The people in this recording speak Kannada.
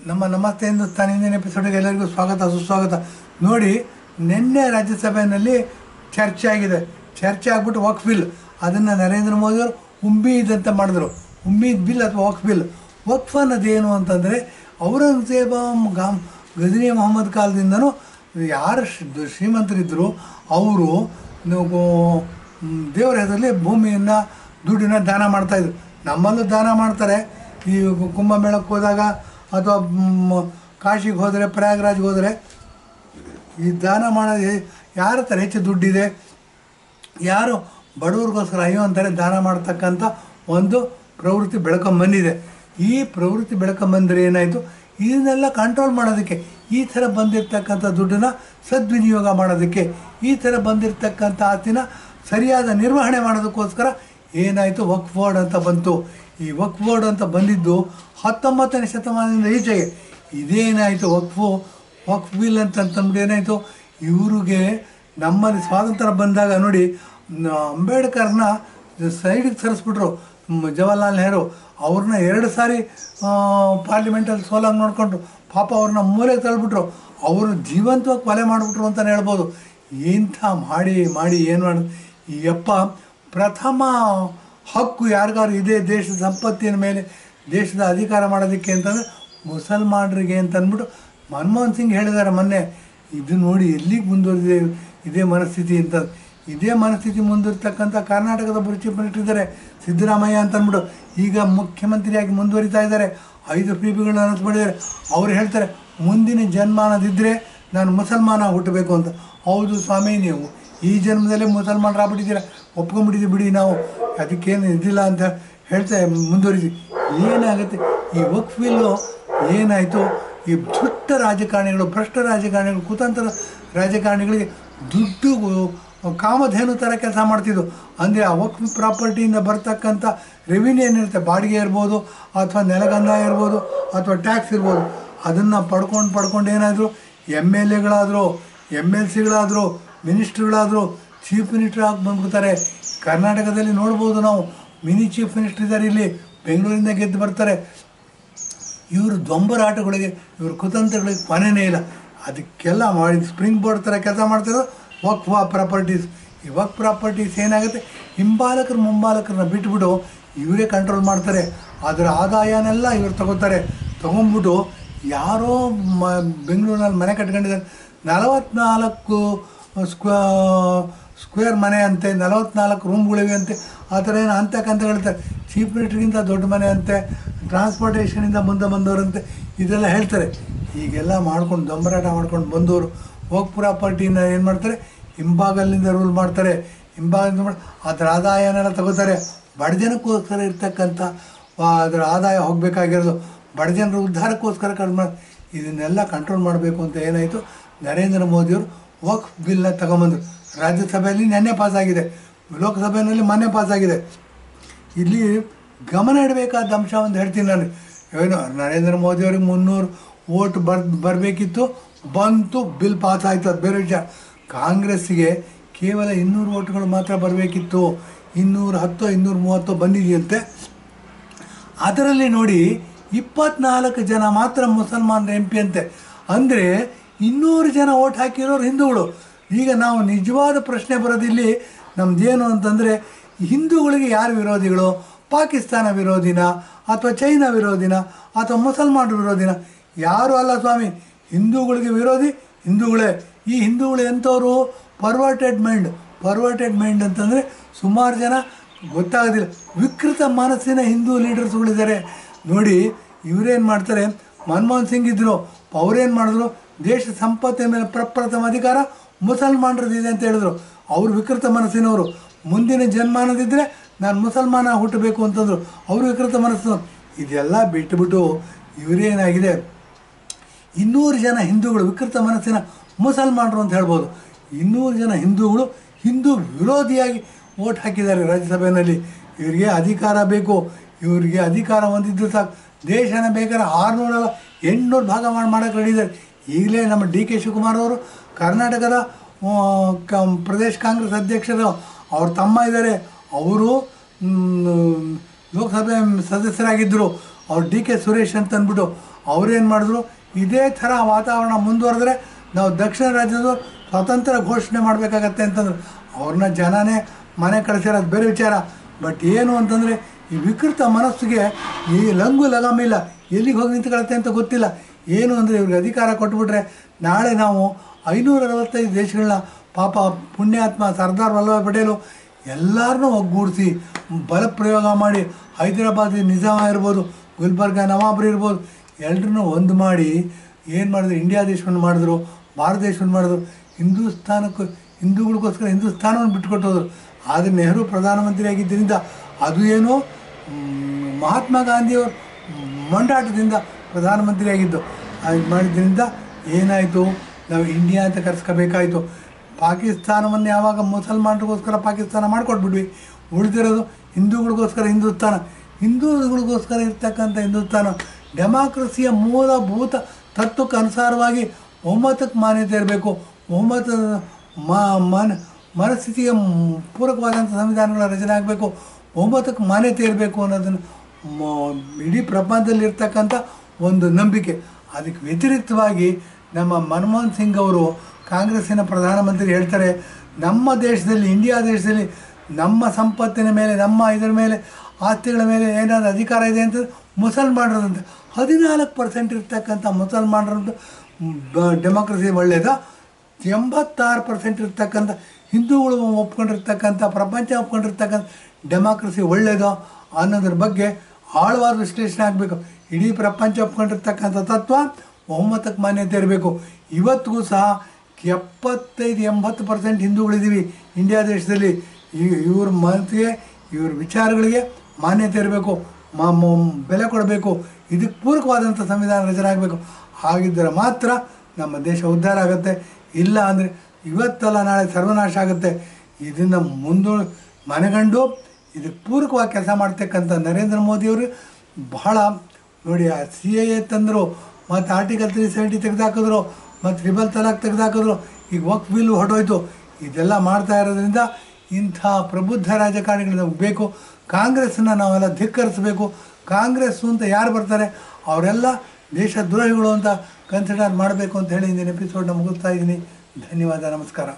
ನಮ್ಮ ನಮಸ್ತೆ ಹಿಂದೂಸ್ತಾನ್ ಹಿಂದಿನ ಎಪಿಸೋಡಿಗೆ ಎಲ್ಲರಿಗೂ ಸ್ವಾಗತ ಸುಸ್ವಾಗತ. ನೋಡಿ, ನಿನ್ನೆ ರಾಜ್ಯಸಭೆಯಲ್ಲಿ ಚರ್ಚೆ ಆಗಿದೆ. ಚರ್ಚೆ ಆಗ್ಬಿಟ್ಟು ವಕ್ಫ್ ಬಿಲ್, ಅದನ್ನು ನರೇಂದ್ರ ಮೋದಿಯವರು ಉಮ್ಮೀದ್ ಅಂತ ಮಾಡಿದ್ರು. ಉಮ್ಮೀದ್ ಬಿಲ್ ಅಥವಾ ವಕ್ಫ್ ಬಿಲ್. ವಕ್ಫ್ ಅನ್ನೋದೇನು ಅಂತಂದರೆ, ಔರಂಗಜೇಬ ಗಜನಿ ಮೊಹಮ್ಮದ್ ಕಾಲದಿಂದನೂ ಯಾರು ಶ್ರೀಮಂತರಿದ್ದರು ಅವರು ದೇವರ ಹೆಸರಲ್ಲಿ ಭೂಮಿಯನ್ನು ದುಡ್ಡನ್ನು ದಾನ ಮಾಡ್ತಾಯಿದ್ರು. ನಮ್ಮಲ್ಲೂ ದಾನ ಮಾಡ್ತಾರೆ. ಈ ಕುಂಭಮೇಳಕ್ಕೆ ಹೋದಾಗ ಅಥವಾ ಕಾಶಿಗೆ ಹೋದರೆ, ಪ್ರಯಾಗ್ರಾಜ್ಗೆ ಹೋದರೆ ಈ ದಾನ ಮಾಡೋದು ಯಾರ ಹತ್ರ ಹೆಚ್ಚು ದುಡ್ಡಿದೆ, ಯಾರು ಬಡವ್ರಿಗೋಸ್ಕರ ಅಯ್ಯೋ ಅಂತಾರೆ ದಾನ ಮಾಡ್ತಕ್ಕಂಥ ಒಂದು ಪ್ರವೃತ್ತಿ ಬೆಳ್ಕೊಂಬಂದಿದೆ. ಈ ಪ್ರವೃತ್ತಿ ಬೆಳ್ಕೊಂಬಂದರೆ ಏನಾಯಿತು, ಇದನ್ನೆಲ್ಲ ಕಂಟ್ರೋಲ್ ಮಾಡೋದಕ್ಕೆ, ಈ ಥರ ಬಂದಿರತಕ್ಕಂಥ ದುಡ್ಡನ್ನು ಸದ್ವಿನಿಯೋಗ ಮಾಡೋದಕ್ಕೆ, ಈ ಥರ ಬಂದಿರತಕ್ಕಂಥ ಆಸ್ತಿನ ಸರಿಯಾದ ನಿರ್ವಹಣೆ ಮಾಡೋದಕ್ಕೋಸ್ಕರ ಏನಾಯಿತು, ವಕ್ಫ್ ಬೋರ್ಡ್ ಅಂತ ಬಂತು. ಈ ವಕ್ಫ್ ಬೋರ್ಡ್ ಅಂತ ಬಂದಿದ್ದು 19ನೇ ಶತಮಾನದಿಂದ ಈಚೆಗೆ. ಇದೇನಾಯಿತು, ವಕ್ಫ್ ಬಿಲ್ ಅಂತಂದ್ಬಿಟ್ಟು ಏನಾಯಿತು, ಇವ್ರಿಗೆ ನಮ್ಮಲ್ಲಿ ಸ್ವಾತಂತ್ರ್ಯ ಬಂದಾಗ ನೋಡಿ, ಅಂಬೇಡ್ಕರ್ನ ಸೈಡಿಗೆ ಸರಿಸ್ಬಿಟ್ರು. ಜವಾಹರ್ಲಾಲ್ ನೆಹರು ಅವ್ರನ್ನ 2 ಸಾರಿ ಪಾರ್ಲಿಮೆಂಟಲ್ಲಿ ಸೋಲಾಗಿ ನೋಡಿಕೊಂಡ್ರು. ಪಾಪ ಅವ್ರನ್ನ ಮೂಲೆಗೆ ತಳ್ಳಿಬಿಟ್ರು. ಅವರು ಜೀವಂತವಾಗಿ ಕೊಲೆ ಮಾಡಿಬಿಟ್ರು ಅಂತಲೇ ಹೇಳ್ಬೋದು. ಇಂಥ ಮಾಡಿ ಏನು ಮಾಡೋದು. ಈ ಪ್ರಥಮ ಹಕ್ಕು ಯಾರಿಗಾರು ಇದೆ ದೇಶದ ಸಂಪತ್ತಿನ ಮೇಲೆ, ದೇಶದ ಅಧಿಕಾರ ಮಾಡೋದಕ್ಕೆ ಅಂತಂದರೆ ಮುಸಲ್ಮಾನರಿಗೆ ಅಂತಂದ್ಬಿಟ್ಟು ಮನಮೋಹನ್ ಸಿಂಗ್ ಹೇಳಿದ್ದಾರೆ ಮೊನ್ನೆ. ಇದು ನೋಡಿ ಎಲ್ಲಿಗೆ ಮುಂದುವರಿದಿದೆ ಇದೇ ಮನಸ್ಥಿತಿ ಅಂತ. ಇದೇ ಮನಸ್ಥಿತಿ ಮುಂದುವರಿತಕ್ಕಂಥ ಕರ್ನಾಟಕದ ಚೀಫ್ ಮಿನಿಸ್ಟರ್ ಇದ್ದಾರೆ ಸಿದ್ದರಾಮಯ್ಯ ಅಂತಂದ್ಬಿಟ್ಟು, ಈಗ ಮುಖ್ಯಮಂತ್ರಿಯಾಗಿ ಮುಂದುವರಿತಾ ಇದ್ದಾರೆ. 5 PPಗಳನ್ನ ಅನೌನ್ಸ್ ಮಾಡಿದ್ದಾರೆ. ಅವ್ರು ಹೇಳ್ತಾರೆ ಮುಂದಿನ ಜನ್ಮಾನದಿದ್ದರೆ ನಾನು ಮುಸಲ್ಮಾನ ಹುಟ್ಟಬೇಕು ಅಂತ. ಹೌದು ಸ್ವಾಮಿ, ನೀವು ಈ ಜನ್ಮದಲ್ಲೇ ಮುಸಲ್ಮಾನರಾಗ್ಬಿಟ್ಟಿದ್ದೀರ, ಒಪ್ಕೊಂಡ್ಬಿಟ್ಟಿದ್ದೀವಿ ಬಿಡಿ, ನಾವು ಅದಕ್ಕೇನು ಇದಿಲ್ಲ ಅಂತ ಹೇಳ್ತಾ ಮುಂದುವರಿಸಿ. ಏನಾಗುತ್ತೆ ಈ ವಕ್ಫ್ ಬಿಲ್ಲು ಏನಾಯಿತು, ಈ ದುಷ್ಟ ರಾಜಕಾರಣಿಗಳು, ಭ್ರಷ್ಟ ರಾಜಕಾರಣಿಗಳು, ಕುತಂತ್ರ ರಾಜಕಾರಣಿಗಳಿಗೆ ದುಡ್ಡು ಕಾಮಧೇನು ಥರ ಕೆಲಸ ಮಾಡ್ತಿದ್ದು. ಅಂದರೆ ಆ ವಕ್ಫ್ ಪ್ರಾಪರ್ಟಿಯಿಂದ ಬರ್ತಕ್ಕಂಥ ರೆವಿನ್ಯೂ ಏನಿರುತ್ತೆ, ಬಾಡಿಗೆ ಇರ್ಬೋದು ಅಥವಾ ನೆಲಗಂದಾಯ ಇರ್ಬೋದು ಅಥವಾ ಟ್ಯಾಕ್ಸ್ ಇರ್ಬೋದು, ಅದನ್ನು ಪಡ್ಕೊಂಡು ಏನಾದರೂ MLAಗಳಾದರೂ MLCಗಳಾದರೂ ಮಿನಿಸ್ಟ್ರುಗಳಾದರೂ ಚೀಫ್ ಮಿನಿಸ್ಟ್ರ್ ಆಗಿ ಬಂದ್ಬಿಡ್ತಾರೆ. ಕರ್ನಾಟಕದಲ್ಲಿ ನೋಡ್ಬೋದು ನಾವು, ಮಿನಿ ಚೀಫ್ ಮಿನಿಸ್ಟ್ರ್ ಇದ್ದಾರೆ, ಇಲ್ಲಿ ಬೆಂಗಳೂರಿಂದ ಗೆದ್ದು ಬರ್ತಾರೆ. ಇವರು ದೊಂಬರಾಟಗಳಿಗೆ, ಇವ್ರ ಕುತಂತ್ರಗಳಿಗೆ ಕೊನೆಯೇ ಇಲ್ಲ. ಅದಕ್ಕೆಲ್ಲ ಮಾಡಿ ಸ್ಪ್ರಿಂಗ್ ಬೋರ್ಡ್ ಥರ ಕೆಲಸ ಮಾಡ್ತಿರೋ ವಕ್ಫ್ ಪ್ರಾಪರ್ಟೀಸ್. ಈ ವಕ್ಫ್ ಪ್ರಾಪರ್ಟೀಸ್ ಏನಾಗುತ್ತೆ, ಹಿಂಬಾಲಕರು ಮುಂಬಾಲಕರನ್ನ ಬಿಟ್ಬಿಟ್ಟು ಇವರೇ ಕಂಟ್ರೋಲ್ ಮಾಡ್ತಾರೆ. ಅದರ ಆದಾಯನೆಲ್ಲ ಇವ್ರು ತೊಗೊಂಬಿಟ್ಟು ಯಾರೋ ಬೆಂಗಳೂರಿನಲ್ಲಿ ಮನೆ ಕಟ್ಕೊಂಡಿದ್ದಾರೆ, 44 ಸ್ಕ್ವೇರ್ ಮನೆ ಅಂತೆ, 44 ರೂಮ್ಗಳಿವೆ ಅಂತೆ. ಆ ಥರ ಏನು ಅಂತಕ್ಕಂತ ಹೇಳ್ತಾರೆ. ಚೀಫ್ ಮಿನಿಸ್ಟ್ರಿಗಿಂತ ದೊಡ್ಡ ಮನೆ ಅಂತೆ, ಟ್ರಾನ್ಸ್ಪೋರ್ಟೇಷನಿಂದ ಮುಂದೆ ಬಂದವರಂತೆ, ಇದೆಲ್ಲ ಹೇಳ್ತಾರೆ. ಹೀಗೆಲ್ಲ ಮಾಡ್ಕೊಂಡು ದೊಂಬರಾಟ ಮಾಡ್ಕೊಂಡು ಬಂದವರು ವಕ್ಫ್ ಪ್ರಾಪರ್ಟಿನ ಏನು ಮಾಡ್ತಾರೆ, ಹಿಂಭಾಗಲಿಂದ ರೂಲ್ ಮಾಡ್ತಾರೆ. ಹಿಂಭಾಗದಿಂದ ಮಾಡಿ ಅದರ ಆದಾಯನೆಲ್ಲ ತಗೋತಾರೆ. ಬಡ ಜನಕ್ಕೋಸ್ಕರ ಇರ್ತಕ್ಕಂಥ ಅದರ ಆದಾಯ ಹೋಗಬೇಕಾಗಿರೋದು ಬಡ ಜನರ ಉದ್ಧಾರಕ್ಕೋಸ್ಕರ ಕಡಿಮೆ. ಇದನ್ನೆಲ್ಲ ಕಂಟ್ರೋಲ್ ಮಾಡಬೇಕು ಅಂತ ಏನಾಯಿತು, ನರೇಂದ್ರ ಮೋದಿಯವರು ವಕ್ಫ್ ಬಿಲ್ನ ತಗೊಂಬಂದರು. ರಾಜ್ಯಸಭೆಯಲ್ಲಿ ನೆನ್ನೆ ಪಾಸಾಗಿದೆ, ಲೋಕಸಭೆಯಲ್ಲಿ ಮೊನ್ನೆ ಪಾಸಾಗಿದೆ. ಇಲ್ಲಿ ಗಮನ ಇಡಬೇಕಾದ ಅಂಶ ಒಂದು ಹೇಳ್ತೀನಿ ನಾನು. ಏನು, ನರೇಂದ್ರ ಮೋದಿಯವ್ರಿಗೆ 300 ವೋಟ್ ಬರಬೇಕಿತ್ತು, ಬಂತು, ಬಿಲ್ ಪಾಸ್ ಆಯಿತು, ಅದು ಬೇರೆ ವಿಷಯ. ಕಾಂಗ್ರೆಸ್ಸಿಗೆ ಕೇವಲ 200 ವೋಟ್ಗಳು ಮಾತ್ರ ಬರಬೇಕಿತ್ತು. 210 230 ಬಂದಿದೆಯಂತೆ. ಅದರಲ್ಲಿ ನೋಡಿ 24 ಜನ ಮಾತ್ರ ಮುಸಲ್ಮಾನರ MP ಅಂತೆ. ಅಂದರೆ 200 ಜನ ವೋಟ್ ಹಾಕಿರೋರು ಹಿಂದೂಗಳು. ಈಗ ನಾವು ನಿಜವಾದ ಪ್ರಶ್ನೆ ಬರೋದಿಲ್ಲಿ ನಮ್ಮದೇನು ಅಂತಂದರೆ, ಹಿಂದೂಗಳಿಗೆ ಯಾರು ವಿರೋಧಿಗಳು? ಪಾಕಿಸ್ತಾನ ವಿರೋಧಿನ ಅಥವಾ ಚೈನಾ ವಿರೋಧಿನ ಅಥವಾ ಮುಸಲ್ಮಾನರು ವಿರೋಧಿನ? ಯಾರೂ ಅಲ್ಲ ಸ್ವಾಮಿ. ಹಿಂದೂಗಳಿಗೆ ವಿರೋಧಿ ಹಿಂದೂಗಳೇ. ಈ ಹಿಂದೂಗಳು ಎಂಥವರು? ಪರ್ವರ್ಟೆಡ್ ಮೈಂಡ್ ಅಂತಂದರೆ ಸುಮಾರು ಜನ ಗೊತ್ತಾಗೋದಿಲ್ಲ, ವಿಕೃತ ಮನಸ್ಸಿನ ಹಿಂದೂ ಲೀಡರ್ಸ್ಗಳಿದ್ದಾರೆ ನೋಡಿ. ಇವರೇನು ಮಾಡ್ತಾರೆ, ಮನಮೋಹನ್ ಸಿಂಗ್ ಇದ್ದರು, ಅವ್ರೇನು ಮಾಡಿದ್ರು, ದೇಶ ಸಂಪತ್ತಿನ ಮೇಲೆ ಪ್ರಪ್ರಥಮ ಅಧಿಕಾರ ಮುಸಲ್ಮಾನರದಿದೆ ಅಂತ ಹೇಳಿದ್ರು. ಅವರು ವಿಕೃತ ಮನಸ್ಸಿನವರು. ಮುಂದಿನ ಜನ್ಮಾನದಿದ್ದರೆ ನಾನು ಮುಸಲ್ಮಾನ ಹುಟ್ಟಬೇಕು ಅಂತಂದರು. ಅವರು ವಿಕೃತ ಮನಸ್ಸು. ಇದೆಲ್ಲ ಬಿಟ್ಟುಬಿಟ್ಟು ಇವರೇನಾಗಿದೆ, 200 ಜನ ಹಿಂದೂಗಳು ವಿಕೃತ ಮನಸ್ಸಿನ ಮುಸಲ್ಮಾನರು ಅಂತ ಹೇಳ್ಬೋದು. 200 ಜನ ಹಿಂದೂಗಳು ಹಿಂದೂ ವಿರೋಧಿಯಾಗಿ ವೋಟ್ ಹಾಕಿದ್ದಾರೆ ರಾಜ್ಯಸಭೆಯಲ್ಲಿ. ಇವರಿಗೆ ಅಧಿಕಾರ ಬೇಕು. ಇವರಿಗೆ ಅಧಿಕಾರ ಹೊಂದಿದ್ದು ಸಾಕು. ದೇಶನ ಬೇಕಾದ್ರೆ 600 800 ಭಾಗ ಮಾಡೋಕ್ಕೆ ರೆಡಿದ್ದಾರೆ. ಈಗಲೇ ನಮ್ಮ DK ಶಿವಕುಮಾರ್ ಅವರು ಕರ್ನಾಟಕದ ಪ್ರದೇಶ ಕಾಂಗ್ರೆಸ್ ಅಧ್ಯಕ್ಷರು, ಅವ್ರ ತಮ್ಮ ಇದ್ದಾರೆ, ಅವರು ಲೋಕಸಭೆ ಸದಸ್ಯರಾಗಿದ್ದರು. ಅವ್ರು ಡಿ ಕೆ ಸುರೇಶ್ ಅಂತ ಅಂದ್ಬಿಟ್ಟು ಅವ್ರೇನು ಮಾಡಿದ್ರು, ಇದೇ ಥರ ವಾತಾವರಣ ಮುಂದುವರೆದ್ರೆ ನಾವು ದಕ್ಷಿಣ ರಾಜ್ಯದವರು ಸ್ವತಂತ್ರ ಘೋಷಣೆ ಮಾಡಬೇಕಾಗತ್ತೆ ಅಂತಂದ್ರು. ಅವ್ರನ್ನ ಜನನೇ ಮನೆ ಕಳಿಸಿರೋದು ಬೇರೆ ವಿಚಾರ. ಬಟ್ ಏನು ಅಂತಂದರೆ ಈ ವಿಕೃತ ಮನಸ್ಸಿಗೆ ಈ ಲಂಗು ಲಗಾಮಿಲ್ಲ, ಎಲ್ಲಿಗೆ ಹೋಗಿ ನಿಂತ್ಕೊಳ್ಳುತ್ತೆ ಅಂತ ಗೊತ್ತಿಲ್ಲ. ಏನು ಅಂದರೆ ಇವ್ರಿಗೆ ಅಧಿಕಾರ ಕೊಟ್ಬಿಟ್ರೆ ನಾಳೆ ನಾವು 565 ದೇಶಗಳನ್ನ ಪಾಪ ಪುಣ್ಯಾತ್ಮ ಸರ್ದಾರ್ ವಲ್ಲಭಾಯ್ ಪಟೇಲು ಎಲ್ಲರನ್ನೂ ಒಗ್ಗೂಡಿಸಿ ಬಲ ಪ್ರಯೋಗ ಮಾಡಿ ಹೈದರಾಬಾದ್ ನಿಜಾಮ ಇರ್ಬೋದು, ಗುಲ್ಬರ್ಗ ನವಾಬ್ರಿ ಇರ್ಬೋದು, ಎಲ್ಲರನ್ನೂ ಒಂದು ಮಾಡಿ ಏನು ಮಾಡಿದ್ರು, ಇಂಡಿಯಾ ದೇಶವನ್ನು ಮಾಡಿದ್ರು, ಭಾರತ ದೇಶವನ್ನು ಮಾಡಿದ್ರು. ಹಿಂದೂಗಳಿಗೋಸ್ಕರ ಹಿಂದೂಸ್ಥಾನವನ್ನು ಬಿಟ್ಟುಕೊಟ್ಟು ಹೋದರು. ಆದರೆ ನೆಹರು ಪ್ರಧಾನಮಂತ್ರಿ ಆಗಿದ್ದರಿಂದ ಅದು ಏನು ಮಹಾತ್ಮ ಗಾಂಧಿಯವರು ಮಂಡಾಟದಿಂದ ಪ್ರಧಾನಮಂತ್ರಿ ಆಗಿದ್ದು. ಅದು ಮಾಡಿದ್ದರಿಂದ ಏನಾಯಿತು, ನಾವು ಇಂಡಿಯಾ ಅಂತ ಕರೆಸ್ಕೋಬೇಕಾಯಿತು. ಪಾಕಿಸ್ತಾನವನ್ನು ಯಾವಾಗ ಮುಸಲ್ಮಾನರಿಗೋಸ್ಕರ ಪಾಕಿಸ್ತಾನ ಮಾಡಿಕೊಟ್ಬಿಟ್ವಿ, ಉಳಿದಿರೋದು ಹಿಂದೂಗಳಿಗೋಸ್ಕರ ಹಿಂದೂಗಳಿಗೋಸ್ಕರ ಇರ್ತಕ್ಕಂಥ ಹಿಂದೂಸ್ತಾನ ಡೆಮಾಕ್ರಸಿಯ ಮೂಲಭೂತ ತತ್ವಕ್ಕೆ ಅನುಸಾರವಾಗಿ ಒಮ್ಮತಕ್ಕೆ ಮಾನ್ಯತೆ ಇರಬೇಕು. ಮನಸ್ಥಿತಿಗೆ ಪೂರಕವಾದಂಥ ಸಂವಿಧಾನಗಳ ರಚನೆ ಆಗಬೇಕು, ಒಮ್ಮತಕ್ಕೆ ಮಾನ್ಯತೆ ಇರಬೇಕು ಅನ್ನೋದನ್ನು ಇಡೀ ಪ್ರಪಂಚದಲ್ಲಿರ್ತಕ್ಕಂಥ ಒಂದು ನಂಬಿಕೆ. ಅದಕ್ಕೆ ವ್ಯತಿರಿಕ್ತವಾಗಿ ನಮ್ಮ ಮನಮೋಹನ್ ಸಿಂಗ್ ಅವರು ಕಾಂಗ್ರೆಸ್ಸಿನ ಪ್ರಧಾನಮಂತ್ರಿ ಹೇಳ್ತಾರೆ, ನಮ್ಮ ದೇಶದಲ್ಲಿ ಇಂಡಿಯಾ ದೇಶದಲ್ಲಿ ನಮ್ಮ ಸಂಪತ್ತಿನ ಮೇಲೆ ನಮ್ಮ ಇದರ ಮೇಲೆ ಆಸ್ತಿಗಳ ಮೇಲೆ ಏನಾದರೂ ಅಧಿಕಾರ ಇದೆ ಅಂತ ಮುಸಲ್ಮಾನರದಂತೆ 14% ಇರ್ತಕ್ಕಂಥ ಮುಸಲ್ಮಾನರದ್ದು ಡೆಮಾಕ್ರಸಿ ಒಳ್ಳೆಯದಾ, 86% ಇರ್ತಕ್ಕಂಥ ಹಿಂದೂಗಳು ಒಪ್ಕೊಂಡಿರ್ತಕ್ಕಂಥ ಪ್ರಪಂಚ ಒಪ್ಕೊಂಡಿರ್ತಕ್ಕಂಥ ಡೆಮಾಕ್ರಸಿ ಒಳ್ಳೆಯದೋ ಅನ್ನೋದ್ರ ಬಗ್ಗೆ ಆಳವಾದ ವಿಶ್ಲೇಷಣೆ ಆಗಬೇಕು. ಇಡೀ ಪ್ರಪಂಚ ಒಪ್ಕೊಂಡಿರ್ತಕ್ಕಂಥ ತತ್ವ ಒಮ್ಮತಕ್ಕೆ ಮಾನ್ಯತೆ ಇರಬೇಕು. ಇವತ್ತಿಗೂ ಸಹ 75-80% ಹಿಂದೂಗಳಿದ್ದೀವಿ ಇಂಡಿಯಾ ದೇಶದಲ್ಲಿ. ಇವ್ರ ಮನಸ್ಸಿಗೆ ಇವ್ರ ವಿಚಾರಗಳಿಗೆ ಮಾನ್ಯತೆ ಇರಬೇಕು, ಬೆಲೆ ಕೊಡಬೇಕು. ಇದಕ್ಕೆ ಪೂರಕವಾದಂಥ ಸಂವಿಧಾನ ರಚನೆ ಆಗಬೇಕು. ಹಾಗಿದ್ದರೆ ಮಾತ್ರ ನಮ್ಮ ದೇಶ ಉದ್ಧಾರ ಆಗುತ್ತೆ. ಇಲ್ಲ ಅಂದರೆ ಇವತ್ತಲ್ಲ ನಾಳೆ ಸರ್ವನಾಶ ಆಗುತ್ತೆ. ಇದನ್ನು ಮನಗಂಡು ಇದಕ್ಕೆ ಪೂರಕವಾಗಿ ಕೆಲಸ ಮಾಡ್ತಕ್ಕಂಥ ನರೇಂದ್ರ ಮೋದಿಯವರು ಬಹಳ ನೋಡಿ, CAA ತಂದರು, ಮತ್ತು ಆರ್ಟಿಕಲ್ 370 ತೆಗೆದಾಕಿದ್ರು, ಮತ್ತು ಟ್ರಿಬಲ್ ತಲಾಕ್ ತೆಗೆದಾಕಿದ್ರು, ಈಗ ವಕ್ಫ್ ಬಿಲ್ ಹೊರಟೋಯ್ತು. ಇದೆಲ್ಲ ಮಾಡ್ತಾ ಇರೋದ್ರಿಂದ ಇಂಥ ಪ್ರಬುದ್ಧ ರಾಜಕಾರಣಿಗಳು ನಮಗೆ ಬೇಕು. ಕಾಂಗ್ರೆಸ್ಸನ್ನು ನಾವೆಲ್ಲ ಧಿಕ್ಕರಿಸಬೇಕು. ಕಾಂಗ್ರೆಸ್ಸು ಅಂತ ಯಾರು ಬರ್ತಾರೆ ಅವರೆಲ್ಲ ದೇಶ ದ್ರೋಹಿಗಳು ಅಂತ ಕನ್ಸಿಡರ್ ಮಾಡಬೇಕು ಅಂತ ಹೇಳಿ ಇಂದಿನ ಎಪಿಸೋಡ್ನ ಮುಗಿಸ್ತಾ ಇದ್ದೀನಿ. ಧನ್ಯವಾದ, ನಮಸ್ಕಾರ.